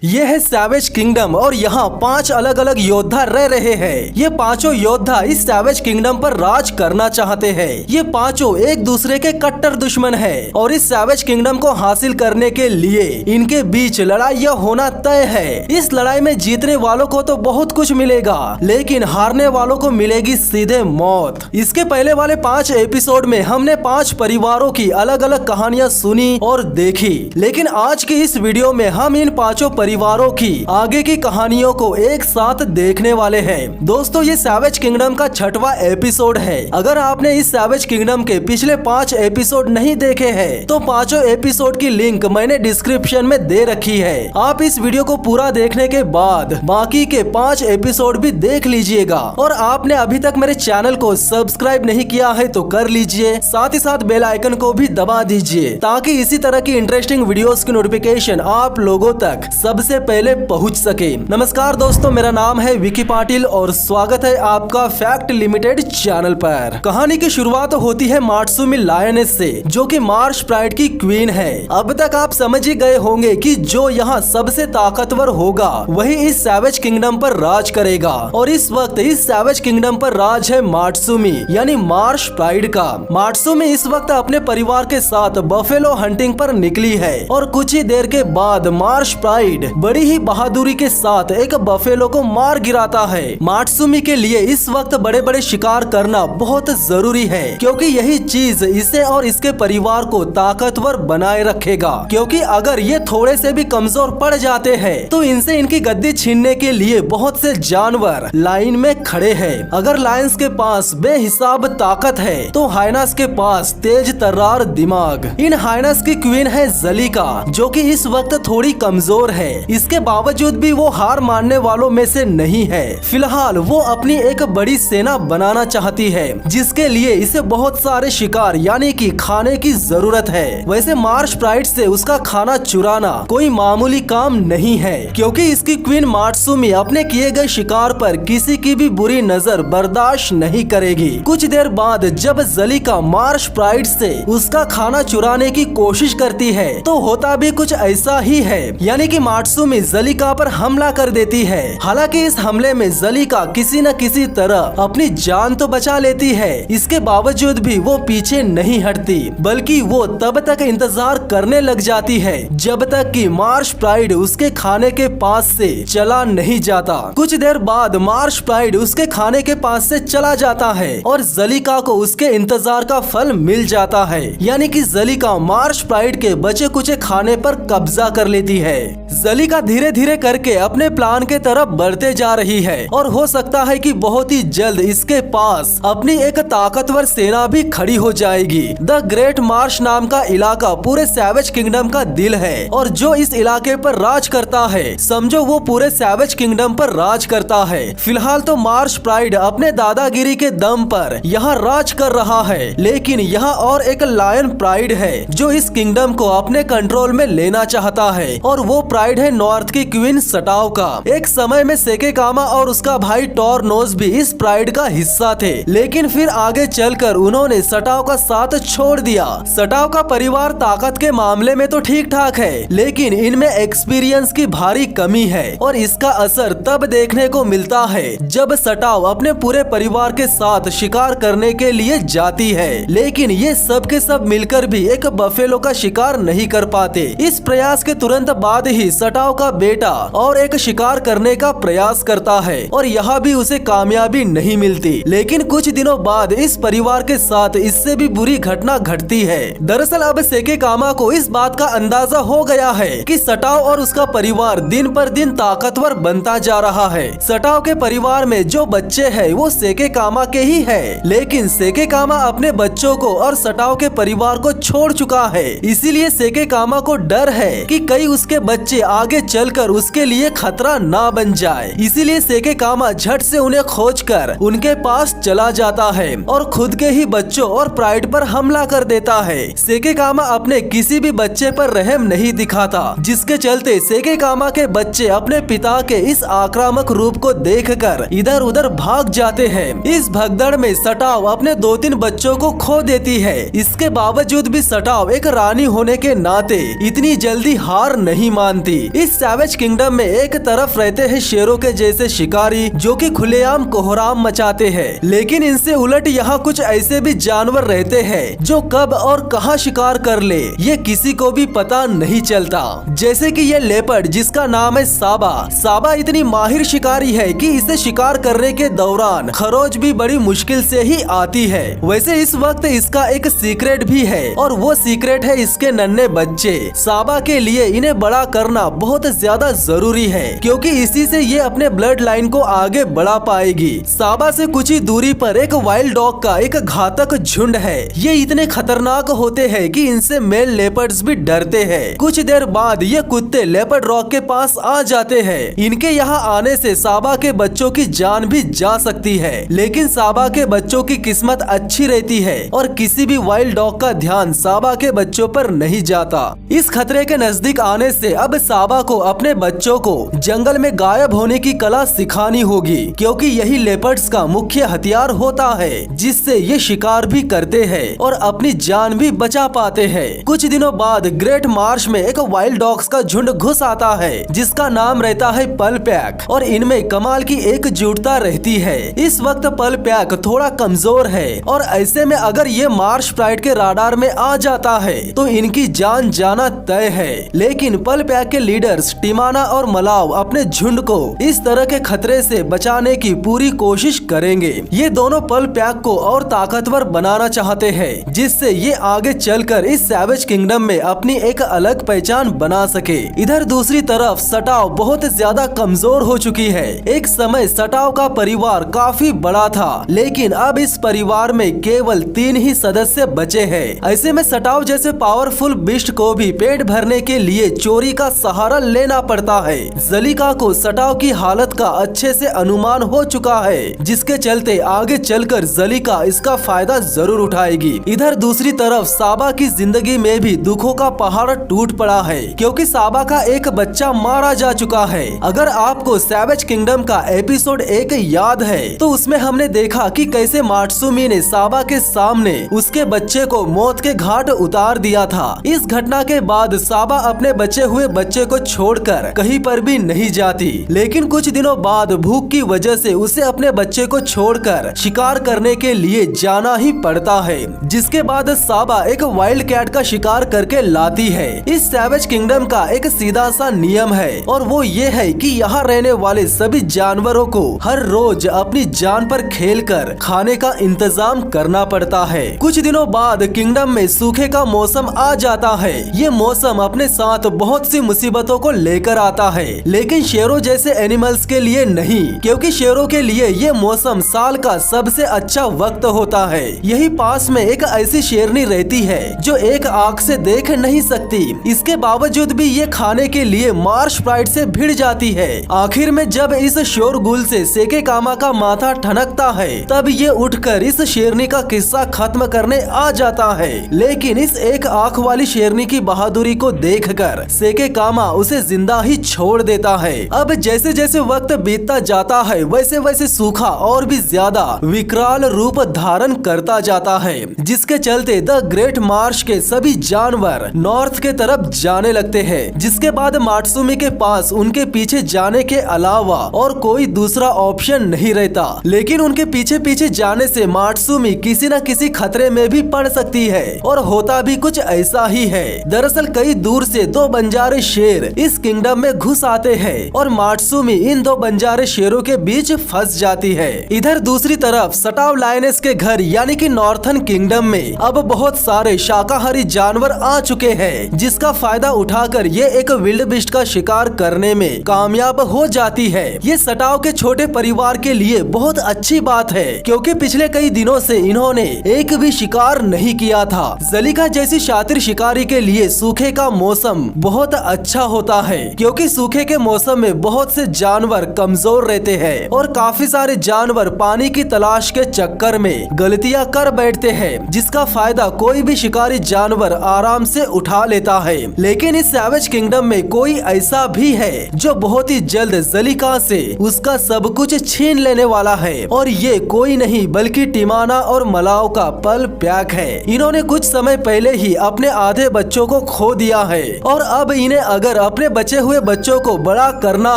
ये है savage kingdom और यहाँ 5 अलग अलग योद्धा रह रहे हैं। ये पांचों योद्धा इस सैवेज किंगडम पर राज करना चाहते हैं। ये पांचों एक दूसरे के कट्टर दुश्मन हैं और इस सैवेज किंगडम को हासिल करने के लिए इनके बीच लड़ाई होना तय है। इस लड़ाई में जीतने वालों को तो बहुत कुछ मिलेगा, लेकिन हारने वालों को मिलेगी सीधे मौत। इसके पहले वाले 5 एपिसोड में हमने 5 परिवारों की अलग अलग कहानियां सुनी और देखी, लेकिन आज की इस वीडियो में हम इन पांचों परिवारों की आगे की कहानियों को एक साथ देखने वाले हैं। दोस्तों, ये सैवेज किंगडम का 6वां एपिसोड है। अगर आपने इस सैवेज किंगडम के पिछले 5 एपिसोड नहीं देखे हैं, तो पांचों एपिसोड की लिंक मैंने डिस्क्रिप्शन में दे रखी है। आप इस वीडियो को पूरा देखने के बाद बाकी के 5 एपिसोड भी देख लीजिएगा। और आपने अभी तक मेरे चैनल को सब्सक्राइब नहीं किया है तो कर लीजिए, साथ ही साथ बेल आइकन को भी दबा दीजिए ताकि इसी तरह की इंटरेस्टिंग वीडियोस की नोटिफिकेशन आप लोगों तक सबसे पहले पहुंच सके। नमस्कार दोस्तों, मेरा नाम है विकी पाटिल और स्वागत है आपका फैक्ट लिमिटेड चैनल पर। कहानी की शुरुआत होती है मात्सुमी लायनेस से, जो कि मार्श प्राइड की क्वीन है। अब तक आप समझ ही गए होंगे कि जो यहाँ सबसे ताकतवर होगा वही इस सैवेज किंगडम पर राज करेगा। और इस वक्त इस सैवेज किंगडम पर राज है मात्सुमी यानी मार्श प्राइड का। मात्सुमी इस वक्त अपने परिवार के साथ बफेलो हंटिंग पर निकली है और कुछ ही देर के बाद मार्श प्राइड बड़ी ही बहादुरी के साथ एक बफेलो को मार गिराता है। मात्सुमी के लिए इस वक्त बड़े बड़े शिकार करना बहुत जरूरी है, क्योंकि यही चीज इसे और इसके परिवार को ताकतवर बनाए रखेगा। क्योंकि अगर ये थोड़े से भी कमजोर पड़ जाते हैं तो इनसे इनकी गद्दी छीनने के लिए बहुत से जानवर लाइन में खड़े हैं। अगर लायंस के पास बेहिसाब ताकत है तो हाइनास के पास तेज तर्रार दिमाग। इन हाइनास की क्वीन है जलीका, जो कि इस वक्त थोड़ी कमजोर है। इसके बावजूद भी वो हार मानने वालों में से नहीं है। फिलहाल वो अपनी एक बड़ी सेना बनाना चाहती है, जिसके लिए इसे बहुत सारे शिकार यानी कि खाने की जरूरत है। वैसे मार्श प्राइड से उसका खाना चुराना कोई मामूली काम नहीं है, क्योंकि इसकी क्वीन मात्सुमी अपने किए गए शिकार पर किसी की भी बुरी नजर बर्दाश्त नहीं करेगी। कुछ देर बाद जब जलीका मार्श प्राइड से उसका खाना चुराने की कोशिश करती है तो होता भी कुछ ऐसा ही है, यानी कि मात्सुमी जलीका पर हमला कर देती है। हालांकि इस हमले में जलीका किसी न किसी तरह अपनी जान तो बचा लेती है। इसके बावजूद भी वो पीछे नहीं हटती, बल्कि वो तब तक इंतजार करने लग जाती है जब तक कि मार्श प्राइड उसके खाने के पास से चला नहीं जाता। कुछ देर बाद मार्श प्राइड उसके खाने के पास से चला जाता है और जलीका को उसके इंतजार का फल मिल जाता है, यानी कि जलीका मार्श प्राइड के बचे कुचे खाने पर कब्जा कर लेती है। जलीका धीरे धीरे करके अपने प्लान के तरफ बढ़ते जा रही है और हो सकता है कि बहुत ही जल्द इसके पास अपनी एक ताकतवर सेना भी खड़ी हो जाएगी। द ग्रेट मार्श नाम का इलाका पूरे सैवेज किंगडम का दिल है और जो इस इलाके पर राज करता है, समझो वो पूरे सैवेज किंगडम पर राज करता है। फिलहाल तो मार्श प्राइड अपने दादागिरी के दम पर यहाँ राज कर रहा है, लेकिन यहाँ और एक लायन प्राइड है जो इस किंगडम को अपने कंट्रोल में लेना चाहता है, और वो प्राइड है नॉर्थ की क्वीन सटाओ का। एक समय में सेकेकामा और उसका भाई टॉरनोस भी इस प्राइड का हिस्सा थे, लेकिन फिर आगे चलकर उन्होंने सटाओ का साथ छोड़ दिया। सटाओ का परिवार ताकत के मामले में तो ठीक ठाक है, लेकिन इनमें एक्सपीरियंस की भारी कमी है और इसका असर तब देखने को मिलता है जब सटाओ अपने पूरे परिवार के साथ शिकार करने के लिए जाती है, लेकिन ये सब के सब मिलकर भी एक बफेलो का शिकार नहीं कर पाते। इस प्रयास के तुरंत बाद ही सटाओ का बेटा और एक शिकार करने का प्रयास करता है और यहाँ भी उसे कामयाबी नहीं मिलती। लेकिन कुछ दिनों बाद इस परिवार के साथ इससे भी बुरी घटना घटती है। दरअसल अब सेकेकामा को इस बात का अंदाजा हो गया है कि सटाओ और उसका परिवार दिन पर दिन ताकतवर बनता जा रहा है। सटाओ के परिवार में जो बच्चे हैं वो सेकेकामा के ही है, लेकिन सेकेकामा अपने बच्चों को और सटाओ के परिवार को छोड़ चुका है। इसीलिए सेकेकामा को डर है कि कई उसके बच्चे आगे चलकर उसके लिए खतरा ना बन जाए। इसीलिए सेकेकामा झट से उन्हें खोजकर उनके पास चला जाता है और खुद के ही बच्चों और प्राइड पर हमला कर देता है। सेकेकामा अपने किसी भी बच्चे पर रहम नहीं दिखाता, जिसके चलते सेकेकामा के बच्चे अपने पिता के इस आक्रामक रूप को देखकर इधर उधर भाग जाते हैं। इस भगदड़ में सटाओ अपने 2-3 बच्चों को खो देती है। इसके बावजूद भी सटाओ एक रानी होने के नाते इतनी जल्दी हार नहीं मानती। जाती। इस सैवेज किंगडम में एक तरफ रहते हैं शेरों के जैसे शिकारी जो कि खुलेआम कोहराम मचाते हैं, लेकिन इनसे उलट यहाँ कुछ ऐसे भी जानवर रहते हैं जो कब और कहाँ शिकार कर ले ये किसी को भी पता नहीं चलता। जैसे कि ये लेपर्ड जिसका नाम है साबा। साबा इतनी माहिर शिकारी है कि इसे शिकार करने के दौरान खरोच भी बड़ी मुश्किल से ही आती है। वैसे इस वक्त इसका एक सीक्रेट भी है और वो सीक्रेट है इसके नन्हे बच्चे। साबा के लिए इन्हें बड़ा करना बहुत ज्यादा जरूरी है क्योंकि इसी से ये अपने ब्लड लाइन को आगे बढ़ा पाएगी। साबा से कुछ ही दूरी पर एक वाइल्ड डॉग का एक घातक झुंड है। ये इतने खतरनाक होते हैं कि इनसे मेल लेपर्ड्स भी डरते हैं। कुछ देर बाद ये कुत्ते लेपर्ड रॉक के पास आ जाते हैं। इनके यहाँ आने से साबा के बच्चों की जान भी जा सकती है, लेकिन साबा के बच्चों की किस्मत अच्छी रहती है और किसी भी वाइल्ड डॉग का ध्यान साबा के बच्चों पर नहीं जाता। इस खतरे के नजदीक आने से अब साबा को अपने बच्चों को जंगल में गायब होने की कला सिखानी होगी क्योंकि यही लेपर्ड्स का मुख्य हथियार होता है जिससे ये शिकार भी करते हैं और अपनी जान भी बचा पाते हैं। कुछ दिनों बाद ग्रेट मार्श में एक वाइल्ड डॉग्स का झुंड घुस आता है जिसका नाम रहता है पल पैक और इनमें कमाल की एकजुटता रहती है। इस वक्त पल पैक थोड़ा कमजोर है और ऐसे में अगर ये मार्श प्राइड के राडार में आ जाता है तो इनकी जान जाना तय है। लेकिन पल पैक के लीडर्स टिमाना और मलाव अपने झुंड को इस तरह के खतरे से बचाने की पूरी कोशिश करेंगे। ये दोनों पल पैक को और ताकतवर बनाना चाहते हैं जिससे ये आगे चलकर इस सैवेज किंगडम में अपनी एक अलग पहचान बना सके। इधर दूसरी तरफ सटाव बहुत ज्यादा कमजोर हो चुकी है। एक समय सटाव का परिवार काफी बड़ा था, लेकिन अब इस परिवार में केवल 3 ही सदस्य बचे हैं। ऐसे में सटाव जैसे पावरफुल बिस्ट को भी पेट भरने के लिए चोरी का सहारा लेना पड़ता है। जलिका को सटाव की हालत का अच्छे से अनुमान हो चुका है जिसके चलते आगे चलकर जलिका इसका फायदा जरूर उठाएगी। इधर दूसरी तरफ साबा की जिंदगी में भी दुखों का पहाड़ टूट पड़ा है क्योंकि साबा का एक बच्चा मारा जा चुका है। अगर आपको सैवेज किंगडम का एपिसोड 1 याद है तो उसमें हमने देखा कि कैसे मात्सुमी ने साबा के सामने उसके बच्चे को मौत के घाट उतार दिया था। इस घटना के बाद साबा अपने बचे हुए बच्चे को छोड़कर कहीं पर भी नहीं जाती, लेकिन कुछ दिनों बाद भूख की वजह से उसे अपने बच्चे को छोड़कर शिकार करने के लिए जाना ही पड़ता है। जिसके बाद साबा एक वाइल्ड कैट का शिकार करके लाती है। इस सैवेज किंगडम का एक सीधा सा नियम है और वो ये है कि यहाँ रहने वाले सभी जानवरों को हर रोज अपनी जान पर खेलकर खाने का इंतजाम करना पड़ता है। कुछ दिनों बाद किंगडम में सूखे का मौसम आ जाता है। ये मौसम अपने साथ बहुत सी मुसीबतों को लेकर आता है, लेकिन शेरों जैसे एनिमल्स के लिए नहीं, क्योंकि शेरों के लिए ये मौसम साल का सबसे अच्छा वक्त होता है। यही पास में एक ऐसी शेरनी रहती है जो एक आंख से देख नहीं सकती, इसके बावजूद भी ये खाने के लिए मार्श प्राइड से भिड़ जाती है। आखिर में जब इस शोरगुल से सेके कामा का माथा ठनकता है तब ये उठकर इस शेरनी का किस्सा खत्म करने आ जाता है, लेकिन इस एक आंख वाली शेरनी की बहादुरी को देखकर सेके कामा उसे जिंदा ही छोड़ देता है। अब जैसे जैसे वक्त बीतता जाता है वैसे वैसे सूखा और भी ज्यादा विकराल रूप धारण करता जाता है, जिसके चलते द ग्रेट मार्श के सभी जानवर नॉर्थ के तरफ जाने लगते हैं। जिसके बाद मात्सुमी के पास उनके पीछे जाने के अलावा और कोई दूसरा ऑप्शन नहीं रहता, लेकिन उनके पीछे पीछे जाने से मात्सुमी किसी न किसी खतरे में भी पड़ सकती है और होता भी कुछ ऐसा ही है। दरअसल कई दूर से 2 बंजारे शेर इस किंगडम में घुस आते हैं और मात्सुमी इन 2 बंजारे शेरों के बीच फंस जाती है। इधर दूसरी तरफ सटाव लायनेस के घर यानी कि नॉर्थन किंगडम में अब बहुत सारे शाकाहारी जानवर आ चुके हैं, जिसका फायदा उठाकर ये एक विल्ड बिस्ट का शिकार करने में कामयाब हो जाती है। ये सटाव के छोटे परिवार के लिए बहुत अच्छी बात है क्योंकि पिछले कई दिनों से इन्होंने एक भी शिकार नहीं किया था। जलिका जैसी शातिर शिकारी के लिए सूखे का मौसम बहुत अच्छा होता है क्योंकि सूखे के मौसम में बहुत से जानवर कमजोर रहते हैं और काफी सारे जानवर पानी की तलाश के चक्कर में गलतियां कर बैठते हैं, जिसका फायदा कोई भी शिकारी जानवर आराम से उठा लेता है। लेकिन इस सैवेज किंगडम में कोई ऐसा भी है जो बहुत ही जल्द जलिका से उसका सब कुछ छीन लेने वाला है और ये कोई नहीं बल्कि टिमाना और मलाव का पल पैक है। इन्होंने कुछ समय पहले ही अपने आधे बच्चों को खो दिया है और अब इन्हें अगर अपने बचे हुए बच्चों को बड़ा करना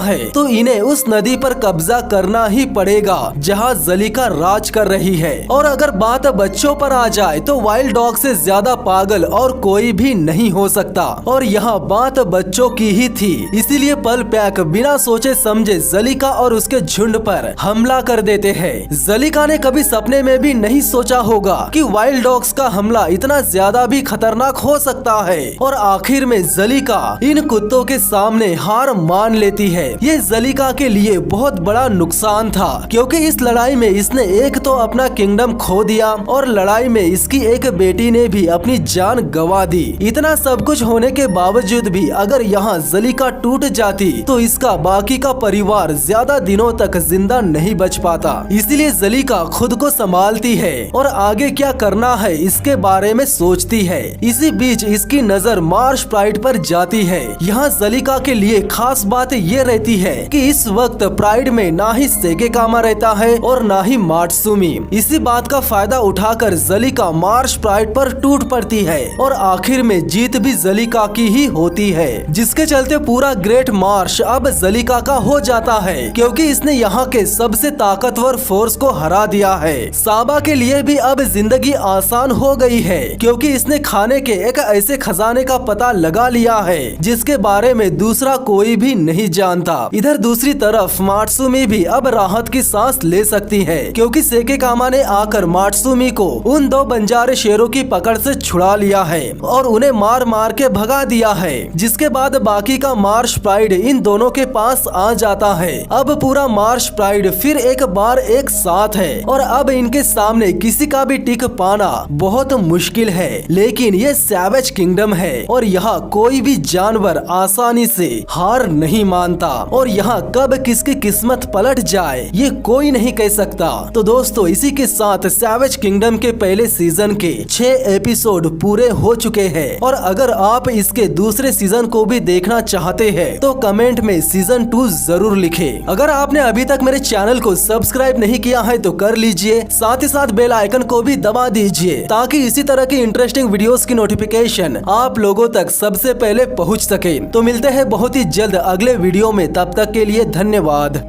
है तो इन्हें उस नदी पर कब्जा करना ही पड़ेगा जहाँ जलीका राज कर रही है। और अगर बात बच्चों पर आ जाए तो वाइल्ड डॉग से ज्यादा पागल और कोई भी नहीं हो सकता। और यहाँ बात बच्चों की ही थी, इसीलिए पल पैक बिना सोचे समझे जलीका और उसके झुंड पर हमला कर देते हैं। जलीका ने कभी सपने में भी नहीं सोचा होगा कि वाइल्ड डॉग्स का हमला इतना ज्यादा भी खतरनाक हो सकता है। और आखिर में जलीका इन कुत्तों के सामने हार मान लेती है। ये जलीका के लिए बहुत बड़ा नुकसान था, क्योंकि इस लड़ाई में इसने एक तो अपना किंगडम खो दिया और लड़ाई में इसकी एक बेटी ने भी अपनी जान गंवा दी। इतना सब कुछ होने के बावजूद भी अगर यहाँ जलीका टूट जाती तो इसका बाकी का परिवार ज्यादा दिनों तक जिंदा नहीं बच पाता। इसीलिए जलीका खुद को संभालती है और आगे क्या करना है इसके बारे में सोचती है। इसी बीच इसकी नजर मार्श प्राइड पर जाती है। यहाँ जलीका के लिए खास बात ये रहती है कि इस वक्त प्राइड में ना ही सेकेकामा रहता है और ना ही मात्सुमी। इसी बात का फायदा उठाकर जलीका मार्श प्राइड पर टूट पड़ती है और आखिर में जीत भी जलीका की ही होती है, जिसके चलते पूरा ग्रेट मार्श अब जलीका का हो जाता है, क्योंकि इसने यहाँ के सबसे ताकतवर फोर्स को हरा दिया है। साबा के लिए भी अब जिंदगी आसान हो गई है, क्योंकि इसने खाने के एक ऐसे खजाने का पता लगा लिया है जिसके बारे में दूसरा कोई भी नहीं जानता। इधर दूसरी तरफ मात्सुमी भी अब राहत की सांस ले सकती है, क्योंकि सेकेकामा ने आकर मात्सुमी को उन दो बंजारे शेरों की पकड़ से छुड़ा लिया है और उन्हें मार मार के भगा दिया है। जिसके बाद बाकी का मार्श प्राइड इन दोनों के पास आ जाता है। अब पूरा मार्श प्राइड फिर एक बार एक साथ है और अब इनके सामने किसी का भी टिक पाना बहुत मुश्किल है। लेकिन ये सैवेज किंगडम है और यहाँ कोई भी जानवर आसानी से हार नहीं मानता और यहाँ कब किसकी किस्मत पलट जाए ये कोई नहीं कह सकता। तो दोस्तों, इसी के साथ सैवेज किंगडम के पहले सीजन के 6 एपिसोड पूरे हो चुके हैं और अगर आप इसके दूसरे सीजन को भी देखना चाहते हैं तो कमेंट में सीजन 2 जरूर लिखें। अगर आपने अभी तक मेरे चैनल को सब्सक्राइब नहीं किया है तो कर लीजिए, साथ ही साथ बेल आइकन को भी दबा दीजिए ताकि इसी तरह की इंटरेस्टिंग वीडियोस की नोटिफिकेशन आप लोगों तक सबसे पहले पहुंच सके। तो मिलते हैं बहुत ही जल्द अगले वीडियो में, तब तक के लिए धन्यवाद।